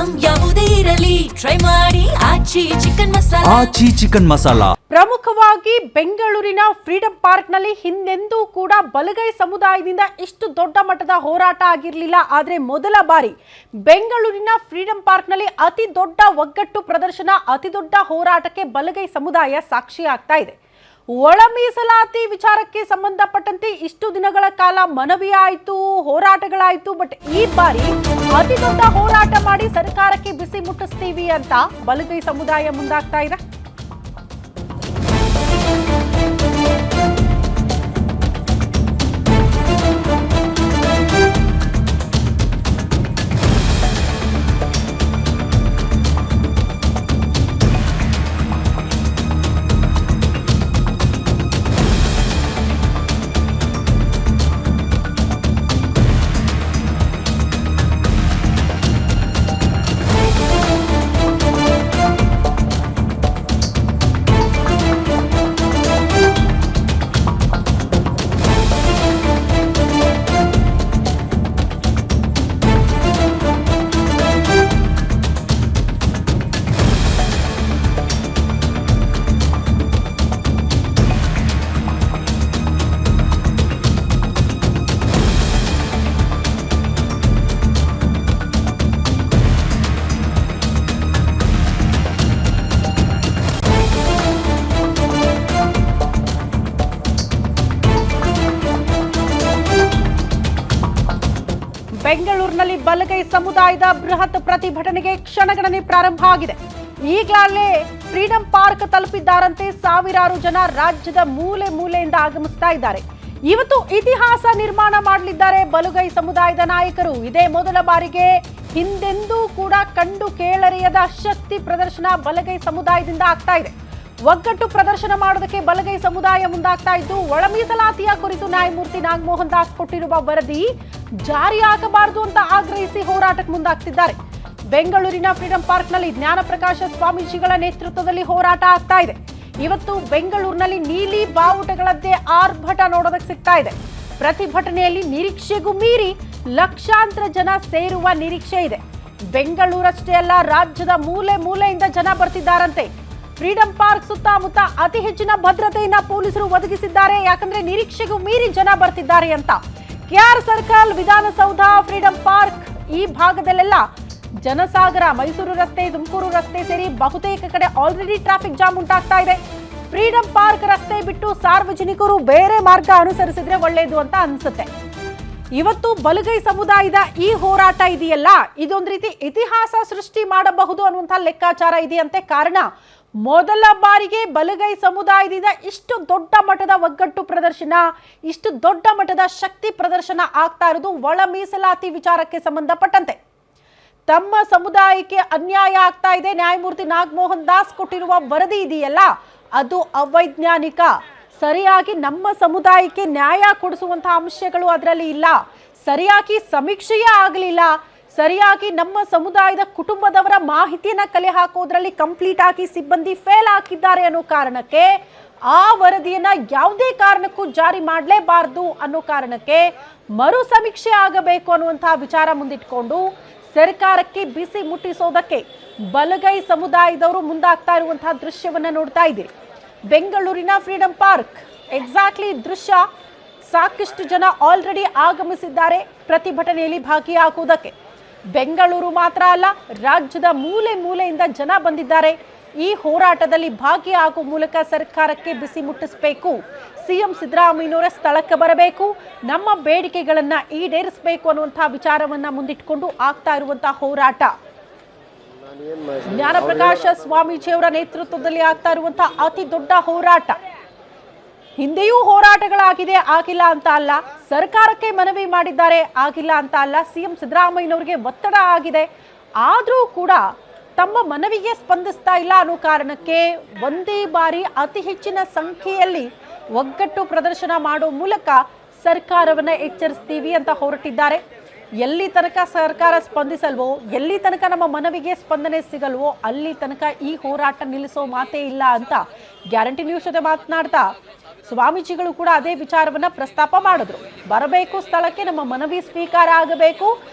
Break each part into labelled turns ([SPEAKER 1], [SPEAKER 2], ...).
[SPEAKER 1] Item ಯಾವುದೇ ಇರಲಿ try ಮಾಡಿ ಆಚಿ ಚಿಕನ್ ಮಸಾಲಾ.
[SPEAKER 2] ಪ್ರಮುಖವಾಗಿ ಬೆಂಗಳೂರಿನ ಫ್ರೀಡಂ ಪಾರ್ಕ್ನಲ್ಲಿ ಹಿಂದೆಂದೂ ಕೂಡ ಬಲಗೈ ಸಮುದಾಯದಿಂದ ಇಷ್ಟು ದೊಡ್ಡ ಮಟ್ಟದ ಹೋರಾಟ ಆಗಿರಲಿಲ್ಲ. ಆದರೆ ಮೊದಲ ಬಾರಿ ಬೆಂಗಳೂರಿನ ಫ್ರೀಡಂ ಪಾರ್ಕ್ನಲ್ಲಿ ಅತಿ ದೊಡ್ಡ ಒಗ್ಗಟ್ಟು ಪ್ರದರ್ಶನ, ಅತಿ ದೊಡ್ಡ ಹೋರಾಟಕ್ಕೆ ಬಲಗೈ ಸಮುದಾಯ ಸಾಕ್ಷಿ ಆಗ್ತಾ ಇದೆ. ಒಳ ಮೀಸಲಾತಿ ವಿಚಾರಕ್ಕೆ ಸಂಬಂಧಪಟ್ಟಂತೆ ಇಷ್ಟು ದಿನಗಳ ಕಾಲ ಮನವಿ ಆಯಿತು, ಹೋರಾಟಗಳಾಯಿತು. ಬಟ್ ಈ ಬಾರಿ ಅತಿ ದೊಡ್ಡ ಹೋರಾಟ ಮಾಡಿ ಸರ್ಕಾರಕ್ಕೆ ಬಿಸಿ ಮುಟ್ಟಿಸ್ತೀವಿ ಅಂತ ಬಲಗೈ ಸಮುದಾಯ ಮುಂದಾಗ್ತಾ ಇದೆ. ಬೆಂಗಳೂರಿನಲ್ಲಿ ಬಲಗೈ ಸಮುದಾಯದ ಬೃಹತ್ ಪ್ರತಿಭಟನೆಗೆ ಕ್ಷಣಗಣನೆ ಪ್ರಾರಂಭ ಆಗಿದೆ. ಈಗಾಗಲೇ ಫ್ರೀಡಂ ಪಾರ್ಕ್ ತಲುಪಿದ್ದಾರಂತೆ ಸಾವಿರಾರು ಜನ ರಾಜ್ಯದ ಮೂಲೆ ಮೂಲೆಯಿಂದ ಆಗಮಿಸ್ತಾ ಇದ್ದಾರೆ. ಇವತ್ತು ಇತಿಹಾಸ ನಿರ್ಮಾಣ ಮಾಡಲಿದ್ದಾರೆ ಬಲಗೈ ಸಮುದಾಯದ ನಾಯಕರು. ಇದೇ ಮೊದಲ ಬಾರಿಗೆ ಹಿಂದೆಂದೂ ಕೂಡ ಕಂಡು ಕೇಳರಿಯದ ಶಕ್ತಿ ಪ್ರದರ್ಶನ ಬಲಗೈ ಸಮುದಾಯದಿಂದ ಆಗ್ತಾ ಇದೆ. ಒಗ್ಗಟ್ಟು ಪ್ರದರ್ಶನ ಮಾಡೋದಕ್ಕೆ ಬಲಗೈ ಸಮುದಾಯ ಮುಂದಾಗ್ತಾ ಇದ್ದು, ಒಳ ಮೀಸಲಾತಿಯ ಕುರಿತು ನ್ಯಾಯಮೂರ್ತಿ ನಾಗಮೋಹನ್ ದಾಸ್ ಕೊಟ್ಟಿರುವ ವರದಿ ಜಾರಿಯಾಗಬಾರದು ಅಂತ ಆಗ್ರಹಿಸಿ ಹೋರಾಟಕ್ಕೆ ಮುಂದಾಗ್ತಿದ್ದಾರೆ. ಬೆಂಗಳೂರಿನ ಫ್ರೀಡಂ ಪಾರ್ಕ್ನಲ್ಲಿ ಜ್ಞಾನಪ್ರಕಾಶ ಸ್ವಾಮೀಜಿಗಳ ನೇತೃತ್ವದಲ್ಲಿ ಹೋರಾಟ ಆಗ್ತಾ ಇದೆ. ಇವತ್ತು ಬೆಂಗಳೂರಿನಲ್ಲಿ ನೀಲಿ ಬಾವುಟಗಳದ್ದೇ ಆರ್ಭಟ ನೋಡೋದಕ್ಕೆ ಸಿಗ್ತಾ ಇದೆ. ಪ್ರತಿಭಟನೆಯಲ್ಲಿ ನಿರೀಕ್ಷೆಗೂ ಮೀರಿ ಲಕ್ಷಾಂತರ ಜನ ಸೇರುವ ನಿರೀಕ್ಷೆ ಇದೆ. ಬೆಂಗಳೂರಷ್ಟೇ ಅಲ್ಲ, ರಾಜ್ಯದ ಮೂಲೆ ಮೂಲೆಯಿಂದ ಜನ ಬರ್ತಿದ್ದಾರಂತೆ. ಫ್ರೀಡಂ ಪಾರ್ಕ್ ಸುತ್ತಮುತ್ತ ಅತಿ ಹೆಚ್ಚಿನ ಭದ್ರತೆಯನ್ನ ಪೊಲೀಸರು ಒದಗಿಸಿದ್ದಾರೆ. ಯಾಕಂದ್ರೆ ನಿರೀಕ್ಷೆಗೂ ಮೀರಿ ಜನ ಬರ್ತಿದ್ದಾರೆ ಅಂತ. KR circle, Vidhana Soudha, freedom park ಈ ಭಾಗದಲ್ಲೆಲ್ಲ ಜನಸಾಗರ, ಮೈಸೂರು ರಸ್ತೆ, ತುಮಕೂರು ರಸ್ತೆ ಸೇರಿ ಬಹುತೇಕ ಕಡೆ ಆಲ್ರೆಡಿ ಟ್ರಾಫಿಕ್ ಜಾಮ್ ಉಂಟಾಗ್ತಾ ಇದೆ. ಫ್ರೀಡಂ ಪಾರ್ಕ್ ರಸ್ತೆ ಬಿಟ್ಟು ಸಾರ್ವಜನಿಕರು ಬೇರೆ ಮಾರ್ಗ ಅನುಸರಿಸಿದ್ರೆ ಒಳ್ಳೆಯದು ಅಂತ ಅನ್ಸುತ್ತೆ. ಇವತ್ತು ಬಲಗೈ ಸಮುದಾಯದ ಈ ಹೋರಾಟ ಇದೆಯಲ್ಲ, ಇದೊಂದು ರೀತಿ ಇತಿಹಾಸ ಸೃಷ್ಟಿ ಮಾಡಬಹುದು ಅನ್ನುವಂಥ ಲೆಕ್ಕಾಚಾರ ಇದೆಯಂತೆ. ಕಾರಣ, ಮೊದಲ ಬಾರಿಗೆ ಬಲಗೈ ಸಮುದಾಯದಿಂದ ಇಷ್ಟು ದೊಡ್ಡ ಮಟ್ಟದ ಒಗ್ಗಟ್ಟು ಪ್ರದರ್ಶನ, ಇಷ್ಟು ದೊಡ್ಡ ಮಟ್ಟದ ಶಕ್ತಿ ಪ್ರದರ್ಶನ ಆಗ್ತಾ ಇರೋದು ಒಳ ಮೀಸಲಾತಿ ವಿಚಾರಕ್ಕೆ ಸಂಬಂಧಪಟ್ಟಂತೆ. ತಮ್ಮ ಸಮುದಾಯಕ್ಕೆ ಅನ್ಯಾಯ ಆಗ್ತಾ ಇದೆ, ನ್ಯಾಯಮೂರ್ತಿ ನಾಗಮೋಹನ್ ದಾಸ್ ಕೊಟ್ಟಿರುವ ವರದಿ ಇದೆಯಲ್ಲ ಅದು ಅವೈಜ್ಞಾನಿಕ, ಸರಿಯಾಗಿ ನಮ್ಮ ಸಮುದಾಯಕ್ಕೆ ನ್ಯಾಯ ಕೊಡಿಸುವಂತಹ ಅಂಶಗಳು ಅದರಲ್ಲಿ ಇಲ್ಲ, ಸರಿಯಾಗಿ ಸಮೀಕ್ಷೆಯೇ ಆಗಲಿಲ್ಲ, ಸರಿಯಾಗಿ ನಮ್ಮ ಸಮುದಾಯದ ಕುಟುಂಬದವರ ಮಾಹಿತಿಯನ್ನ ಕಲೆ ಹಾಕೋದ್ರಲ್ಲಿ ಕಂಪ್ಲೀಟ್ ಆಗಿ ಸಿಬ್ಬಂದಿ ಫೇಲ್ ಆಗಿದ್ದಾರೆ ಅನ್ನೋ ಕಾರಣಕ್ಕೆ ಆ ವರದಿಯನ್ನ ಯಾವುದೇ ಕಾರಣಕ್ಕೂ ಜಾರಿ ಮಾಡಲೇಬಾರದು ಅನ್ನೋ ಕಾರಣಕ್ಕೆ ಮರು ಸಮೀಕ್ಷೆ ಆಗಬೇಕು ಅನ್ನುವಂತಹ ವಿಚಾರ ಮುಂದಿಟ್ಕೊಂಡು ಸರ್ಕಾರಕ್ಕೆ ಬಿಸಿ ಮುಟ್ಟಿಸೋದಕ್ಕೆ ಬಲಗೈ ಸಮುದಾಯದವರು ಮುಂದಾಗ್ತಾ ಇರುವಂತಹ ದೃಶ್ಯವನ್ನ ನೋಡ್ತಾ ಇದ್ದೀರಿ. ಬೆಂಗಳೂರಿನ ಫ್ರೀಡಂ ಪಾರ್ಕ್ ಎಕ್ಸಾಕ್ಟ್ಲಿ ದೃಶ್ಯ. ಸಾಕಷ್ಟು ಜನ ಆಲ್ರೆಡಿ ಆಗಮಿಸಿದ್ದಾರೆ ಪ್ರತಿಭಟನೆಯಲ್ಲಿ ಭಾಗಿಯಾಗುವುದಕ್ಕೆ. ಬೆಂಗಳೂರು ಮಾತ್ರ ಅಲ್ಲ, ರಾಜ್ಯದ ಮೂಲೆ ಮೂಲೆಯಿಂದ ಜನ ಬಂದಿದ್ದಾರೆ. ಈ ಹೋರಾಟದಲ್ಲಿ ಭಾಗಿಯಾಗುವ ಮೂಲಕ ಸರ್ಕಾರಕ್ಕೆ ಬಿಸಿ ಮುಟ್ಟಿಸಬೇಕು. ಸಿಎಂ ಸಿದ್ದರಾಮಯ್ಯನವರ ಸ್ಥಳಕ್ಕೆ ಬರಬೇಕು, ನಮ್ಮ ಬೇಡಿಕೆಗಳನ್ನ ಈಡೇರಿಸಬೇಕು ಅನ್ನುವಂತಹ ವಿಚಾರವನ್ನ ಮುಂದಿಟ್ಕೊಂಡು ಆಗ್ತಾ ಇರುವಂತಹ ಹೋರಾಟ. ಜ್ಞಾನಪ್ರಕಾಶ ಸ್ವಾಮೀಜಿಯವರ ನೇತೃತ್ವದಲ್ಲಿ ಆಗ್ತಾ ಇರುವಂತಹ ಅತಿ ದೊಡ್ಡ ಹೋರಾಟ. ಹಿಂದೆಯೂ ಹೋರಾಟಗಳಾಗಿದೆ, ಆಗಿಲ್ಲ ಅಂತ ಅಲ್ಲ. ಸರ್ಕಾರಕ್ಕೆ ಮನವಿ ಮಾಡಿದ್ದಾರೆ, ಆಗಿಲ್ಲ ಅಂತ ಅಲ್ಲ. ಸಿಎಂ ಸಿದ್ದರಾಮಯ್ಯನವರಿಗೆ ಒತ್ತಡ ಆಗಿದೆ, ಆದರೂ ಕೂಡ ತಮ್ಮ ಮನವಿಗೆ ಸ್ಪಂದಿಸ್ತಾ ಇಲ್ಲ ಅನ್ನೋ ಕಾರಣಕ್ಕೆ ಒಂದೇ ಬಾರಿ ಅತಿ ಹೆಚ್ಚಿನ ಸಂಖ್ಯೆಯಲ್ಲಿ ಒಗ್ಗಟ್ಟು ಪ್ರದರ್ಶನ ಮಾಡೋ ಮೂಲಕ ಸರ್ಕಾರವನ್ನ ಎಚ್ಚರಿಸ್ತೀವಿ ಅಂತ ಹೊರಟಿದ್ದಾರೆ. ಎಲ್ಲಿ ತನಕ ಸರ್ಕಾರ ಸ್ಪಂದಿಸಲ್ವೋ, ಎಲ್ಲಿ ತನಕ ನಮ್ಮ ಮನವಿಗೆ ಸ್ಪಂದನೆ ಸಿಗಲ್ವೋ ಅಲ್ಲಿ ತನಕ ಈ ಹೋರಾಟ ನಿಲ್ಲಿಸೋ ಮಾತೇ ಇಲ್ಲ ಅಂತ ಗ್ಯಾರಂಟಿ ನ್ಯೂಸ್ ಜೊತೆ ಮಾತನಾಡ್ತಾ ಸ್ವಾಮೀಜಿಗಳು ಕೂಡ ಅದೇ ವಿಚಾರವನ್ನ ಪ್ರಸ್ತಾಪ ಮಾಡಿದ್ರು. ಬರಬೇಕು ಸ್ಥಳಕ್ಕೆ, ನಮ್ಮ ಮನವಿ ಸ್ವೀಕಾರ ಆಗಬೇಕು,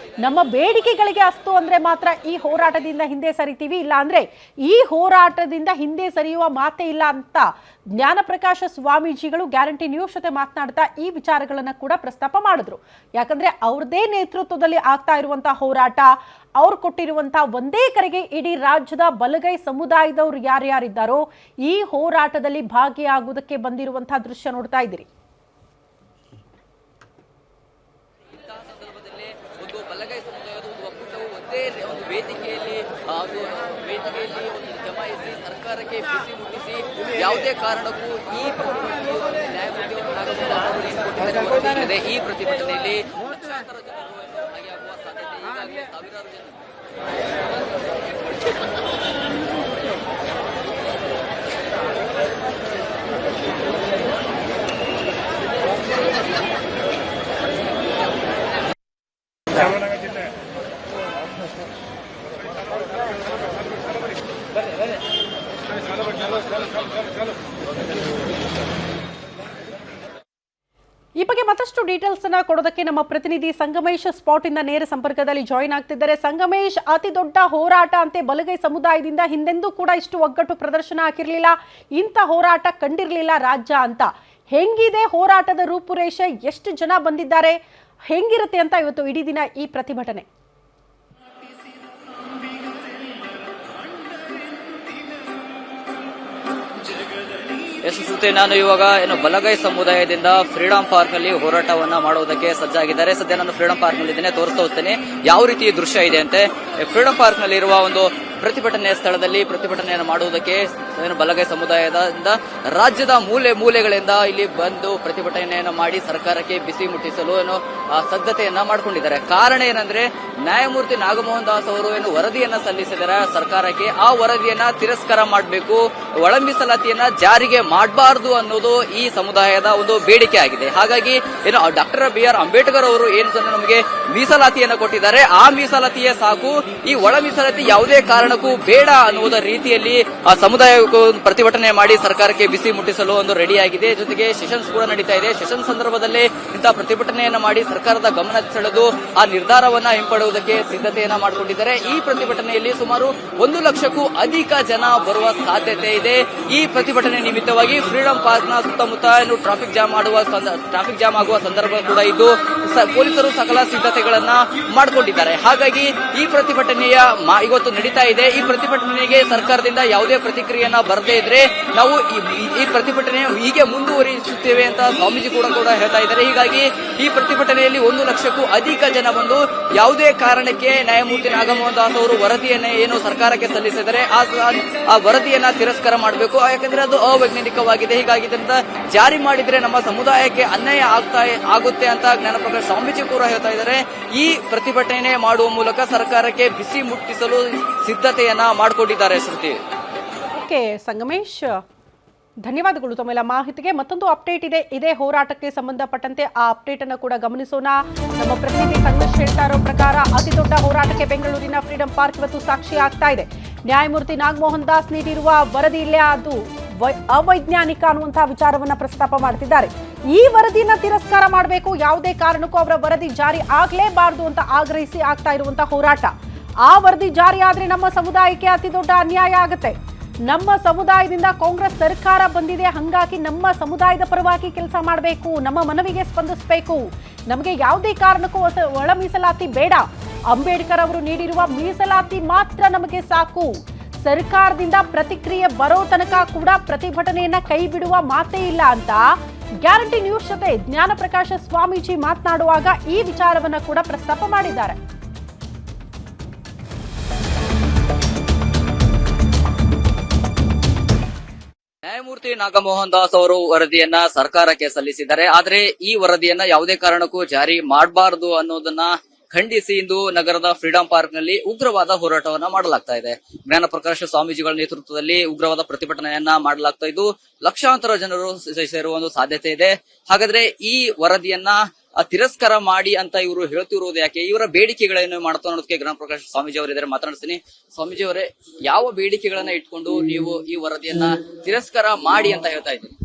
[SPEAKER 2] ನಮ್ಮ ಬೇಡಿಕೆಗಳಿಗೆ ಅಸ್ತು ಅಂದ್ರೆ ಮಾತ್ರ ಈ ಹೋರಾಟದಿಂದ ಹಿಂದೆ ಸರಿತೀವಿ, ಇಲ್ಲ ಅಂದ್ರೆ ಈ ಹೋರಾಟದಿಂದ ಹಿಂದೆ ಸರಿಯುವ ಮಾತೇ ಇಲ್ಲ ಅಂತ ಜ್ಞಾನಪ್ರಕಾಶ ಸ್ವಾಮೀಜಿಗಳು ಗ್ಯಾರಂಟಿ ನ್ಯೂಸ್ ಜೊತೆ ಮಾತನಾಡ್ತಾ ಈ ವಿಚಾರಗಳನ್ನ ಕೂಡ ಪ್ರಸ್ತಾಪ ಮಾಡಿದ್ರು. ಯಾಕಂದ್ರೆ ಅವ್ರದೇ ನೇತೃತ್ವದಲ್ಲಿ ಆಗ್ತಾ ಇರುವಂತಹ ಹೋರಾಟ, ಅವ್ರು ಕೊಟ್ಟಿರುವಂತಹ ಒಂದೇ ಕರೆಗೆ ಇಡೀ ರಾಜ್ಯದ ಬಲಗೈ ಸಮುದಾಯದವರು ಯಾರ್ಯಾರಿದ್ದಾರೋ ಈ ಹೋರಾಟದಲ್ಲಿ ಭಾಗಿಯಾಗುವುದಕ್ಕೆ ಬಂದಿರುವಂತಹ ದೃಶ್ಯ ನೋಡ್ತಾ ಇದ್ದೀರಿ.
[SPEAKER 3] ಒಂದು ಬಲಗೈ ಸಮುದಾಯದ ಒಂದು ಒಕ್ಕೂಟವು ಒಂದೇ ಒಂದು ವೇದಿಕೆಯಲ್ಲಿ ಒಂದು ಜಮಾಯಿಸಿ ಸರ್ಕಾರಕ್ಕೆ ಬಿಸಿ ಮುಟ್ಟಿಸಿ ಯಾವುದೇ ಕಾರಣಕ್ಕೂ ಈ ನ್ಯಾಯಮೂರ್ತಿ ಈ ಪ್ರತಿಭಟನೆಯಲ್ಲಿ ಲಕ್ಷಾಂತರ ಜನರು ಭಾಗಿಯಾಗುವ ಸಾಧ್ಯತೆ ಈಗಾಗಲೇ ಸಾವಿರಾರು ಜನ.
[SPEAKER 2] ಈ ಬಗ್ಗೆ ಮತ್ತಷ್ಟು ಡೀಟೇಲ್ಸ್ ಅನ್ನ ಕೊಡೋದಕ್ಕೆ ನಮ್ಮ ಪ್ರತಿನಿಧಿ ಸಂಗಮೇಶ್ ಸ್ಪಾಟ್ ಇಂದ ನೇರ ಸಂಪರ್ಕದಲ್ಲಿ ಜಾಯಿನ್ ಆಗ್ತಿದ್ದಾರೆ. ಸಂಗಮೇಶ್, ಅತಿ ದೊಡ್ಡ ಹೋರಾಟ ಅಂತೆ ಬಲಗೈ ಸಮುದಾಯದಿಂದ ಹಿಂದೆಂದೂ ಕೂಡ ಇಷ್ಟು ಒಗ್ಗಟ್ಟು ಪ್ರದರ್ಶನ ಆಗಿರಲಿಲ್ಲ, ಇಂಥ ಹೋರಾಟ ಕಂಡಿರಲಿಲ್ಲ ರಾಜ್ಯ ಅಂತ. ಹೆಂಗಿದೆ ಹೋರಾಟದ ರೂಪುರೇಷೆ, ಎಷ್ಟು ಜನ ಬಂದಿದ್ದಾರೆ, ಹೆಂಗಿರುತ್ತೆ ಅಂತ ಇವತ್ತು ಇಡೀ ದಿನ ಈ ಪ್ರತಿಭಟನೆ?
[SPEAKER 3] ಶ್ರುತಿ, ನಾನು ಇವಾಗ ಬಲಗೈ ಸಮುದಾಯದಿಂದ ಫ್ರೀಡಂ ಪಾರ್ಕ್ ನಲ್ಲಿ ಹೋರಾಟವನ್ನ ಮಾಡುವುದಕ್ಕೆ ಸಜ್ಜಾಗಿದ್ದಾರೆ. ಸದ್ಯ ನಾನು ಫ್ರೀಡಂ ಪಾರ್ಕ್ ನಲ್ಲಿ ಇದ್ದೇನೆ, ತೋರಿಸ್ತಾ ಹೋಗ್ತೇನೆ ಯಾವ ರೀತಿ ದೃಶ್ಯ ಇದೆ ಅಂತೆ. ಫ್ರೀಡಂ ಪಾರ್ಕ್ ನಲ್ಲಿ ಇರುವ ಒಂದು ಪ್ರತಿಭಟನೆ ಸ್ಥಳದಲ್ಲಿ ಪ್ರತಿಭಟನೆಯನ್ನು ಮಾಡುವುದಕ್ಕೆ ಬಲಗೈ ಸಮುದಾಯದಿಂದ ರಾಜ್ಯದ ಮೂಲೆ ಮೂಲೆಗಳಿಂದ ಇಲ್ಲಿ ಬಂದು ಪ್ರತಿಭಟನೆಯನ್ನು ಮಾಡಿ ಸರ್ಕಾರಕ್ಕೆ ಬಿಸಿ ಮುಟ್ಟಿಸಲು ಸಿದ್ಧತೆಯನ್ನ ಮಾಡಿಕೊಂಡಿದ್ದಾರೆ. ಕಾರಣ ಏನಂದ್ರೆ, ನ್ಯಾಯಮೂರ್ತಿ ನಾಗಮೋಹನ್ ದಾಸ್ ಅವರು ವರದಿಯನ್ನ ಸಲ್ಲಿಸಿದ್ದಾರೆ ಸರ್ಕಾರಕ್ಕೆ. ಆ ವರದಿಯನ್ನ ತಿರಸ್ಕಾರ ಮಾಡಬೇಕು, ಒಳ ಮೀಸಲಾತಿಯನ್ನ ಜಾರಿಗೆ ಮಾಡಬಾರದು ಅನ್ನೋದು ಈ ಸಮುದಾಯದ ಒಂದು ಬೇಡಿಕೆ ಆಗಿದೆ. ಹಾಗಾಗಿ ಡಾಕ್ಟರ್ BR ಅಂಬೇಡ್ಕರ್ ಅವರು ಏನು ನಮಗೆ ಮೀಸಲಾತಿಯನ್ನು ಕೊಟ್ಟಿದ್ದಾರೆ, ಆ ಮೀಸಲಾತಿಯೇ ಸಾಕು, ಈ ಒಳ ಮೀಸಲಾತಿ ಯಾವುದೇ ಕಾರಣಕ್ಕೂ ಬೇಡ ಅನ್ನುವುದ ರೀತಿಯಲ್ಲಿ ಆ ಸಮುದಾಯಕ್ಕೂ ಪ್ರತಿಭಟನೆ ಮಾಡಿ ಸರ್ಕಾರಕ್ಕೆ ಬಿಸಿ ಮುಟ್ಟಿಸಲು ಒಂದು ರೆಡಿ ಆಗಿದೆ. ಜೊತೆಗೆ ಸೆಷನ್ಸ್ ಕೂಡ ನಡೀತಾ ಇದೆ. ಸೆಷನ್ ಸಂದರ್ಭದಲ್ಲೇ ಇಂತಹ ಪ್ರತಿಭಟನೆಯನ್ನ ಮಾಡಿ ಸರ್ಕಾರದ ಗಮನ ಸೆಳೆದು ಆ ನಿರ್ಧಾರವನ್ನ ಹಿಂಪಡೆಯುವುದಕ್ಕೆ ಸಿದ್ಧತೆಯನ್ನ ಮಾಡಿಕೊಂಡಿದ್ದಾರೆ. ಈ ಪ್ರತಿಭಟನೆಯಲ್ಲಿ ಸುಮಾರು 1 ಲಕ್ಷಕ್ಕೂ ಅಧಿಕ ಜನ ಬರುವ ಸಾಧ್ಯತೆ ಇದೆ. ಈ ಪ್ರತಿಭಟನೆ ನಿಮಿತ್ತವಾಗಿ ಫ್ರೀಡಂ ಪಾರ್ಕ್ ನ ಸುತ್ತಮುತ್ತ ಟ್ರಾಫಿಕ್ ಜಾಮ್ ಆಗುವ ಸಂದರ್ಭ ಕೂಡ ಇದ್ದು ಪೊಲೀಸರು ಸಕಲ ಸಿದ್ಧತೆಗಳನ್ನ ಮಾಡಿಕೊಂಡಿದ್ದಾರೆ. ಹಾಗಾಗಿ ಈ ಪ್ರತಿಭಟನೆಯ ಇವತ್ತು ನಡೀತಾ ಇದೆ. ಈ ಪ್ರತಿಭಟನೆಗೆ ಸರ್ಕಾರದಿಂದ ಯಾವುದೇ ಪ್ರತಿಕ್ರಿಯೆಯನ್ನ ಬರದೇ ಇದ್ರೆ ನಾವು ಈ ಪ್ರತಿಭಟನೆ ಹೀಗೆ ಮುಂದುವರಿಸುತ್ತೇವೆ ಅಂತ ಸ್ವಾಮೀಜಿ ಕೂಡ ಹೇಳ್ತಾ ಇದ್ದಾರೆ. ಹೀಗಾಗಿ ಈ ಪ್ರತಿಭಟನೆಯಲ್ಲಿ 1 ಲಕ್ಷಕ್ಕೂ ಅಧಿಕ ಜನ ಬಂದು ಯಾವುದೇ ಕಾರಣಕ್ಕೆ ನ್ಯಾಯಮೂರ್ತಿ ನಾಗಮೋಹನ್ ದಾಸ್ ಅವರು ವರದಿಯನ್ನ ಏನು ಸರ್ಕಾರಕ್ಕೆ ಸಲ್ಲಿಸಿದರೆ ಆ ವರದಿಯನ್ನ ತಿರಸ್ಕಾರ ಮಾಡಬೇಕು. ಯಾಕಂದ್ರೆ ಅದು ಅವೈಜ್ಞಾನಿಕವಾಗಿದೆ. ಹೀಗಾಗಿ ಇದನ್ನ ಜಾರಿ ಮಾಡಿದ್ರೆ ನಮ್ಮ ಸಮುದಾಯಕ್ಕೆ ಅನ್ಯಾಯ ಆಗುತ್ತೆ ಅಂತ ಜ್ಞಾನಪ್ರಕಾಶ್ ಸ್ವಾಮೀಜಿ ಕೂಡ ಹೇಳ್ತಾ ಇದ್ದಾರೆ. ಈ ಪ್ರತಿಭಟನೆ ಮಾಡುವ ಮೂಲಕ ಸರ್ಕಾರಕ್ಕೆ ಬಿಸಿ ಮುಟ್ಟಿಸಲು ಸಿದ್ಧತೆಯನ್ನ ಮಾಡಿಕೊಂಡಿದ್ದಾರೆ. ಶ್ರುತಿ,
[SPEAKER 2] ಓಕೆ ಸಂಗಮೇಶ್, ಧನ್ಯವಾದಗಳು ತಮ್ಮೆಲ್ಲ ಮಾಹಿತಿಗೆ. ಮತ್ತೊಂದು ಅಪ್ಡೇಟ್ ಇದೆ, ಇದೇ ಹೋರಾಟಕ್ಕೆ ಸಂಬಂಧಪಟ್ಟಂತೆ ಆ ಅಪ್ಡೇಟ್ ಅನ್ನು ಕೂಡ ಗಮನಿಸೋಣ. ನಮ್ಮ ಪ್ರತಿನಿಧಿ ಸಂಗಮೇಶ್ ಹೇಳ್ತಾ ಇರೋ ಪ್ರಕಾರ ಅತಿ ದೊಡ್ಡ ಹೋರಾಟಕ್ಕೆ ಬೆಂಗಳೂರಿನ ಫ್ರೀಡಂ ಪಾರ್ಕ್ ಇವತ್ತು ಸಾಕ್ಷಿ ಆಗ್ತಾ ಇದೆ. ನ್ಯಾಯಮೂರ್ತಿ ನಾಗಮೋಹನ್ ದಾಸ್ ನೀಡಿರುವ ವರದಿ ಇಲ್ಲೇ ಅದು ಅವೈಜ್ಞಾನಿಕ ಅನ್ನುವಂತಹ ವಿಚಾರವನ್ನ ಪ್ರಸ್ತಾಪ ಮಾಡ್ತಿದ್ದಾರೆ. ಈ ವರದಿಯನ್ನ ತಿರಸ್ಕಾರ ಮಾಡಬೇಕು, ಯಾವುದೇ ಕಾರಣಕ್ಕೂ ಅವರ ವರದಿ ಜಾರಿ ಆಗಲೇಬಾರದು ಅಂತ ಆಗ್ರಹಿಸಿ ಆಗ್ತಾ ಇರುವಂತಹ ಹೋರಾಟ. ಆ ವರದಿ ಜಾರಿ ಆದ್ರೆ ನಮ್ಮ ಸಮುದಾಯಕ್ಕೆ ಅತಿ ದೊಡ್ಡ ಅನ್ಯಾಯ ಆಗುತ್ತೆ. ನಮ್ಮ ಸಮುದಾಯದಿಂದ ಕಾಂಗ್ರೆಸ್ ಸರ್ಕಾರ ಬಂದಿದೆ, ಹಂಗಾಗಿ ನಮ್ಮ ಸಮುದಾಯದ ಪರವಾಗಿ ಕೆಲಸ ಮಾಡಬೇಕು, ನಮ್ಮ ಮನವಿಗೆ ಸ್ಪಂದಿಸಬೇಕು. ನಮಗೆ ಯಾವುದೇ ಕಾರಣಕ್ಕೂ ಒಳ ಮೀಸಲಾತಿ ಬೇಡ, ಅಂಬೇಡ್ಕರ್ ಅವರು ನೀಡಿರುವ ಮೀಸಲಾತಿ ಮಾತ್ರ ನಮಗೆ ಸಾಕು. ಸರ್ಕಾರದಿಂದ ಪ್ರತಿಕ್ರಿಯೆ ಬರೋ ತನಕ ಕೂಡ ಪ್ರತಿಭಟನೆಯನ್ನ ಕೈ ಬಿಡುವ ಮಾತೇ ಇಲ್ಲ ಅಂತ ಗ್ಯಾರಂಟಿ ನ್ಯೂಸ್ ಜೊತೆ ಜ್ಞಾನಪ್ರಕಾಶ ಸ್ವಾಮೀಜಿ ಮಾತನಾಡುವಾಗ ಈ ವಿಚಾರವನ್ನ ಕೂಡ ಪ್ರಸ್ತಾಪ ಮಾಡಿದ್ದಾರೆ.
[SPEAKER 3] ನ್ಯಾಯಮೂರ್ತಿ ನಾಗಮೋಹನ್ ದಾಸ್ ಅವರು ವರದಿಯನ್ನ ಸರ್ಕಾರಕ್ಕೆ ಸಲ್ಲಿಸಿದ್ದಾರೆ. ಆದ್ರೆ ಈ ವರದಿಯನ್ನ ಯಾವುದೇ ಕಾರಣಕ್ಕೂ ಜಾರಿ ಮಾಡಬಾರದು ಅನ್ನೋದನ್ನ ಖಂಡಿಸಿ ಇಂದು ನಗರದ ಫ್ರೀಡಂ ಪಾರ್ಕ್ ನಲ್ಲಿ ಉಗ್ರವಾದ ಹೋರಾಟವನ್ನ ಮಾಡಲಾಗ್ತಾ ಇದೆ. ಜ್ಞಾನಪ್ರಕಾಶ ಸ್ವಾಮೀಜಿಗಳ ನೇತೃತ್ವದಲ್ಲಿ ಉಗ್ರವಾದ ಪ್ರತಿಭಟನೆಯನ್ನ ಮಾಡಲಾಗ್ತಾ ಇದ್ದು ಲಕ್ಷಾಂತರ ಜನರು ಸೇರುವ ಒಂದು ಸಾಧ್ಯತೆ ಇದೆ. ಹಾಗಾದ್ರೆ ಈ ವರದಿಯನ್ನ ತಿರಸ್ಕಾರ ಮಾಡಿ ಅಂತ ಇವರು ಹೇಳ್ತಿರುವುದು ಯಾಕೆ, ಇವರ ಬೇಡಿಕೆಗಳೇನು ಮಾಡ್ತಾ ಅನ್ನೋದಕ್ಕೆ ಜ್ಞಾನಪ್ರಕಾಶ ಸ್ವಾಮೀಜಿ ಅವರಿದ್ದಾರೆ, ಮಾತನಾಡಿಸ್ತೀನಿ. ಸ್ವಾಮೀಜಿ ಅವರೇ, ಯಾವ ಬೇಡಿಕೆಗಳನ್ನ ಇಟ್ಕೊಂಡು ನೀವು ಈ ವರದಿಯನ್ನ ತಿರಸ್ಕಾರ ಮಾಡಿ ಅಂತ ಹೇಳ್ತಾ ಇದ್ದೀರಿ?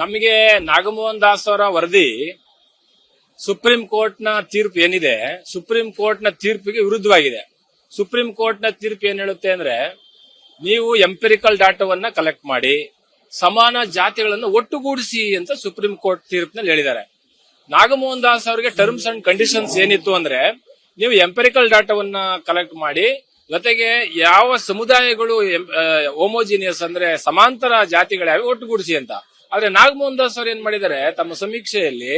[SPEAKER 4] ನಮಗೆ ನಾಗಮೋಹನ್ ದಾಸ್ ಅವರ ವರದಿ ಸುಪ್ರೀಂ ಕೋರ್ಟ್ ನ ತೀರ್ಪು ಏನಿದೆ, ಸುಪ್ರೀಂ ಕೋರ್ಟ್ ನ ತೀರ್ಪಿಗೆ ವಿರುದ್ಧವಾಗಿದೆ. ಸುಪ್ರೀಂ ಕೋರ್ಟ್ ನ ತೀರ್ಪು ಏನ್ ಹೇಳುತ್ತೆ ಅಂದ್ರೆ, ನೀವು ಎಂಪಿರಿಕಲ್ ಡಾಟಾವನ್ನ ಕಲೆಕ್ಟ್ ಮಾಡಿ ಸಮಾನ ಜಾತಿಗಳನ್ನು ಒಟ್ಟುಗೂಡಿಸಿ ಅಂತ ಸುಪ್ರೀಂ ಕೋರ್ಟ್ ತೀರ್ಪಿನಲ್ಲಿ ಹೇಳಿದ್ದಾರೆ. ನಾಗಮೋಹನ್ ದಾಸ್ ಅವರಿಗೆ ಟರ್ಮ್ಸ್ ಅಂಡ್ ಕಂಡೀಷನ್ಸ್ ಏನಿತ್ತು ಅಂದ್ರೆ, ನೀವು ಎಂಪಿರಿಕಲ್ ಡಾಟಾವನ್ನ ಕಲೆಕ್ಟ್ ಮಾಡಿ, ಜೊತೆಗೆ ಯಾವ ಸಮುದಾಯಗಳು ಹೋಮೋಜಿನಿಯಸ್ ಅಂದ್ರೆ ಸಮಾಂತರ ಜಾತಿಗಳಾವೆ ಒಟ್ಟುಗೂಡಿಸಿ ಅಂತ. ಆದ್ರೆ ನಾಗಮೋಹನ್ ದಾಸ್ ಅವರು ಏನ್ ಮಾಡಿದ್ದಾರೆ, ತಮ್ಮ ಸಮೀಕ್ಷೆಯಲ್ಲಿ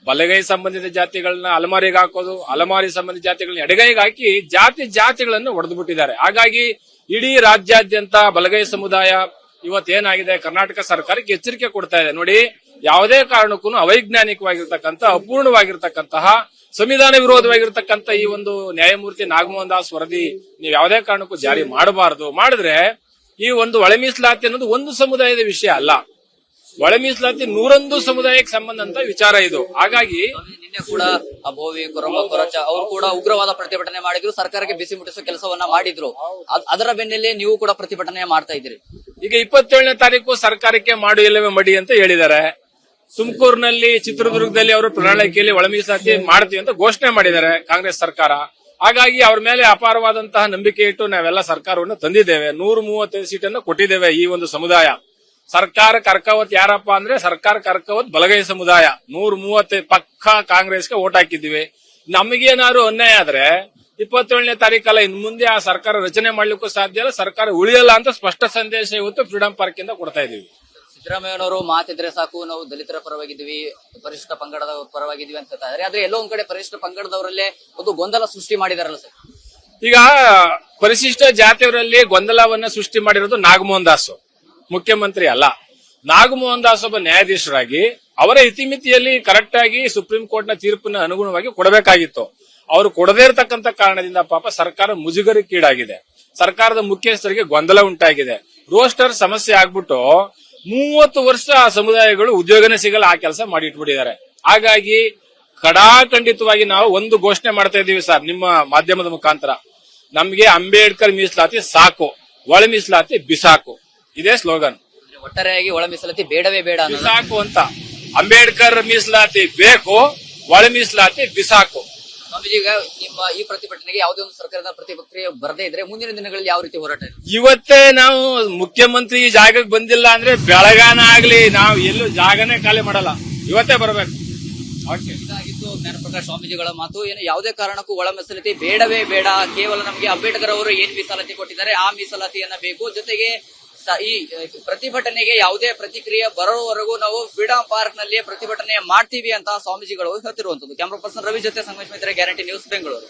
[SPEAKER 4] ಬಲಗೈ ಸಂಬಂಧಿತ ಜಾತಿಗಳನ್ನ ಅಲಮಾರಿಗೆ ಹಾಕೋದು, ಅಲಮಾರಿ ಸಂಬಂಧಿತ ಜಾತಿಗಳನ್ನ ಎಡಗೈಗೆ ಹಾಕಿ ಜಾತಿಗಳನ್ನು ಒಡೆದು ಬಿಟ್ಟಿದ್ದಾರೆ. ಹಾಗಾಗಿ ಇಡೀ ರಾಜ್ಯಾದ್ಯಂತ ಬಲಗೈ ಸಮುದಾಯ ಇವತ್ತೇನಾಗಿದೆ, ಕರ್ನಾಟಕ ಸರ್ಕಾರಕ್ಕೆ ಎಚ್ಚರಿಕೆ ಕೊಡ್ತಾ ಇದೆ. ನೋಡಿ, ಯಾವುದೇ ಕಾರಣಕ್ಕೂ ಅವೈಜ್ಞಾನಿಕವಾಗಿರ್ತಕ್ಕಂಥ, ಅಪೂರ್ಣವಾಗಿರ್ತಕ್ಕಂತಹ, ಸಂವಿಧಾನ ವಿರೋಧವಾಗಿರ್ತಕ್ಕಂಥ ಈ ಒಂದು ನ್ಯಾಯಮೂರ್ತಿ ನಾಗಮೋಹನ್ ದಾಸ್ ವರದಿ ನೀವು ಯಾವುದೇ ಕಾರಣಕ್ಕೂ ಜಾರಿ ಮಾಡಬಾರದು. ಮಾಡಿದ್ರೆ ಈ ಒಂದು ಒಳ ಮೀಸಲಾತಿ ಅನ್ನೋದು ಒಂದು ಸಮುದಾಯದ ವಿಷಯ ಅಲ್ಲ. ಒಳ ಮೀಸಲಾತಿ 101 ಸಮುದಾಯಕ್ಕೆ ಸಂಬಂಧಂತ ವಿಚಾರ ಇದು. ಹಾಗಾಗಿ
[SPEAKER 3] ನಿನ್ನೆ ಕೂಡ ಭೋವಿ, ಕೊರಮ, ಕೊರಚ ಅವರು ಕೂಡ ಉಗ್ರವಾದ ಪ್ರತಿಭಟನೆ ಮಾಡಿದ್ರು, ಸರ್ಕಾರಕ್ಕೆ ಬಿಸಿ ಮುಟ್ಟಿಸುವ ಕೆಲಸವನ್ನ ಮಾಡಿದ್ರು. ಅದರ ಬೆನ್ನಲ್ಲೇ ನೀವು ಕೂಡ ಪ್ರತಿಭಟನೆ ಮಾಡ್ತಾ ಇದ್ದೀರಿ.
[SPEAKER 4] ಈಗ 27ನೇ ತಾರೀಕು ಸರ್ಕಾರಕ್ಕೆ ಮಾಡು ಇಲ್ಲವೇ ಮಡಿ ಅಂತ ಹೇಳಿದ್ದಾರೆ. ತುಮಕೂರಿನಲ್ಲಿ, ಚಿತ್ರದುರ್ಗದಲ್ಲಿ ಅವರು ಪ್ರಣಾಳಿಕೆಯಲ್ಲಿ ಒಳ ಮೀಸಲಾತಿ ಮಾಡ್ತೀವಿ ಅಂತ ಘೋಷಣೆ ಮಾಡಿದ್ದಾರೆ ಕಾಂಗ್ರೆಸ್ ಸರ್ಕಾರ. ಹಾಗಾಗಿ ಅವ್ರ ಮೇಲೆ ಅಪಾರವಾದಂತಹ ನಂಬಿಕೆ ಇಟ್ಟು ನಾವೆಲ್ಲ ಸರ್ಕಾರವನ್ನು ತಂದಿದ್ದೇವೆ. 135 ಸೀಟನ್ನು ಕೊಟ್ಟಿದ್ದೇವೆ ಈ ಒಂದು ಸಮುದಾಯ. ಸರ್ಕಾರ ಕರ್ಕವತ್ ಯಾರಪ್ಪ ಅಂದ್ರೆ, ಸರ್ಕಾರ ಕರ್ಕವತ್ ಬಲಗೈ ಸಮುದಾಯ. 135 ಪಕ್ಕಾ ಕಾಂಗ್ರೆಸ್ಗೆ ಓಟ್ ಹಾಕಿದ್ದೀವಿ. ನಮಗೇನಾದ್ರು ಅನ್ಯಾಯ ಆದ್ರೆ 27ನೇ ತಾರೀಕಲ್ಲ, ಇನ್ ಮುಂದೆ ಆ ಸರ್ಕಾರ ರಚನೆ ಮಾಡ್ಲಿಕ್ಕೂ ಸಾಧ್ಯ ಇಲ್ಲ, ಸರ್ಕಾರ ಉಳಿಯಲ್ಲ ಅಂತ ಸ್ಪಷ್ಟ ಸಂದೇಶ ಇವತ್ತು ಫ್ರೀಡಂ ಪಾರ್ಕ್ ಇಂದ ಕೊಡ್ತಾ ಇದೀವಿ.
[SPEAKER 3] ಸಿದ್ದರಾಮಯ್ಯನವರು ಮಾತಿದ್ರೆ ಸಾಕು, ನಾವು ದಲಿತರ ಪರವಾಗಿದ್ದೀವಿ, ಪರಿಶಿಷ್ಟ ಪಂಗಡದವ್ರ ಪರವಾಗಿದ್ದೀವಿ ಅಂತ ಹೇಳ್ತಾರೆ. ಆದ್ರೆ ಎಲ್ಲೋ ಒಂದ್ ಕಡೆ ಪರಿಶಿಷ್ಟ ಪಂಗಡದವರಲ್ಲೇ ಒಂದು ಗೊಂದಲ ಸೃಷ್ಟಿ ಮಾಡಿದಾರಲ್ಲ ಸರ್.
[SPEAKER 4] ಈಗ ಪರಿಶಿಷ್ಟ ಜಾತಿಯವರಲ್ಲಿ ಗೊಂದಲವನ್ನ ಸೃಷ್ಟಿ ಮಾಡಿರೋದು ನಾಗಮೋಹನ್ ದಾಸ್, ಮುಖ್ಯಮಂತ್ರಿ ಅಲ್ಲ. ನಾಗಮೋಹನ್ ದಾಸ್ ಒಬ್ಬ ನ್ಯಾಯಾಧೀಶರಾಗಿ ಅವರ ಇತಿಮಿತಿಯಲ್ಲಿ ಕರೆಕ್ಟ್ ಆಗಿ ಸುಪ್ರೀಂ ಕೋರ್ಟ್ ನ ತೀರ್ಪಿನ ಅನುಗುಣವಾಗಿ ಕೊಡಬೇಕಾಗಿತ್ತು. ಅವರು ಕೊಡದೇ ಇರತಕ್ಕಂತ ಕಾರಣದಿಂದ ಪಾಪ ಸರ್ಕಾರ ಮುಜುಗರಕ್ಕೀಡಾಗಿದೆ. ಸರ್ಕಾರದ ಮುಖ್ಯಸ್ಥರಿಗೆ ಗೊಂದಲ ಉಂಟಾಗಿದೆ. ರೋಸ್ಟರ್ ಸಮಸ್ಯೆ ಆಗ್ಬಿಟ್ಟು 30 ವರ್ಷ ಆ ಸಮುದಾಯಗಳು ಉದ್ಯೋಗನೇ ಸಿಗಲ್ಲ, ಆ ಕೆಲಸ ಮಾಡಿ ಇಟ್ಬಿಟ್ಟಿದ್ದಾರೆ. ಹಾಗಾಗಿ ಕಡಾಖಂಡಿತವಾಗಿ ನಾವು ಒಂದು ಘೋಷಣೆ ಮಾಡ್ತಾ ಇದೀವಿ ಸರ್, ನಿಮ್ಮ ಮಾಧ್ಯಮದ ಮುಖಾಂತರ. ನಮ್ಗೆ ಅಂಬೇಡ್ಕರ್ ಮೀಸಲಾತಿ ಸಾಕು, ಒಳ ಮೀಸಲಾತಿ ಬಿಸಾಕು, ಇದೇ ಸ್ಲೋಗನ್.
[SPEAKER 3] ಒಟ್ಟಾರೆಯಾಗಿ ಒಳ ಮೀಸಲಾತಿ ಬೇಡವೇ ಬೇಡ
[SPEAKER 4] ಬಿಸಾಕು ಅಂತ. ಅಂಬೇಡ್ಕರ್ ಮೀಸಲಾತಿ ಬೇಕು, ಒಳ ಮೀಸಲಾತಿ ಬಿಸಾಕು.
[SPEAKER 3] ಈಗ ನಿಮ್ಮ ಈ ಪ್ರತಿಭಟನೆಗೆ ಯಾವುದೇ ಒಂದು ಸರ್ಕಾರದ ಪ್ರತಿಕ್ರಿಯೆ ಬರದೇ ಇದ್ರೆ ಮುಂದಿನ ದಿನಗಳಲ್ಲಿ ಯಾವ ರೀತಿ ಹೋರಾಟ?
[SPEAKER 4] ಇವತ್ತೇ ನಾವು ಮುಖ್ಯಮಂತ್ರಿ ಜಾಗಕ್ಕೆ ಬಂದಿಲ್ಲ ಅಂದ್ರೆ ಬೆಳಗಾನ ಆಗ್ಲಿ, ನಾವು ಎಲ್ಲೂ ಜಾಗನೇ ಖಾಲಿ ಮಾಡಲ್ಲ, ಇವತ್ತೇ ಬರಬೇಕು.
[SPEAKER 3] ಇದಾಗಿತ್ತು ಜ್ಞಾನಪ್ರಕಾಶ್ ಸ್ವಾಮೀಜಿಗಳ ಮಾತು. ಏನು ಯಾವುದೇ ಕಾರಣಕ್ಕೂ ಒಳ ಮೀಸಲಾತಿ ಬೇಡವೇ ಬೇಡ, ಕೇವಲ ನಮಗೆ ಅಂಬೇಡ್ಕರ್ ಅವರು ಏನ್ ಮೀಸಲಾತಿ ಕೊಟ್ಟಿದ್ದಾರೆ ಆ ಮೀಸಲಾತಿಯನ್ನ ಬೇಕು. ಜೊತೆಗೆ ಈ ಪ್ರತಿಭಟನೆಗೆ ಯಾವುದೇ ಪ್ರತಿಕ್ರಿಯೆ ಬರೋವರೆಗೂ ನಾವು ಫ್ರೀಡಂ ಪಾರ್ಕ್ ನಲ್ಲಿ ಪ್ರತಿಭಟನೆ ಮಾಡ್ತೀವಿ ಅಂತ ಸ್ವಾಮೀಜಿಗಳು ಹೇಳ್ತಿರುವಂತದ್ದು. ಕ್ಯಾಮರಾ ಪರ್ಸನ್ ರವಿ ಜೊತೆ ಸಂಗಮೇಶ್ ಮಿತ್ರ, ಗ್ಯಾರಂಟಿ ನ್ಯೂಸ್, ಬೆಂಗಳೂರು.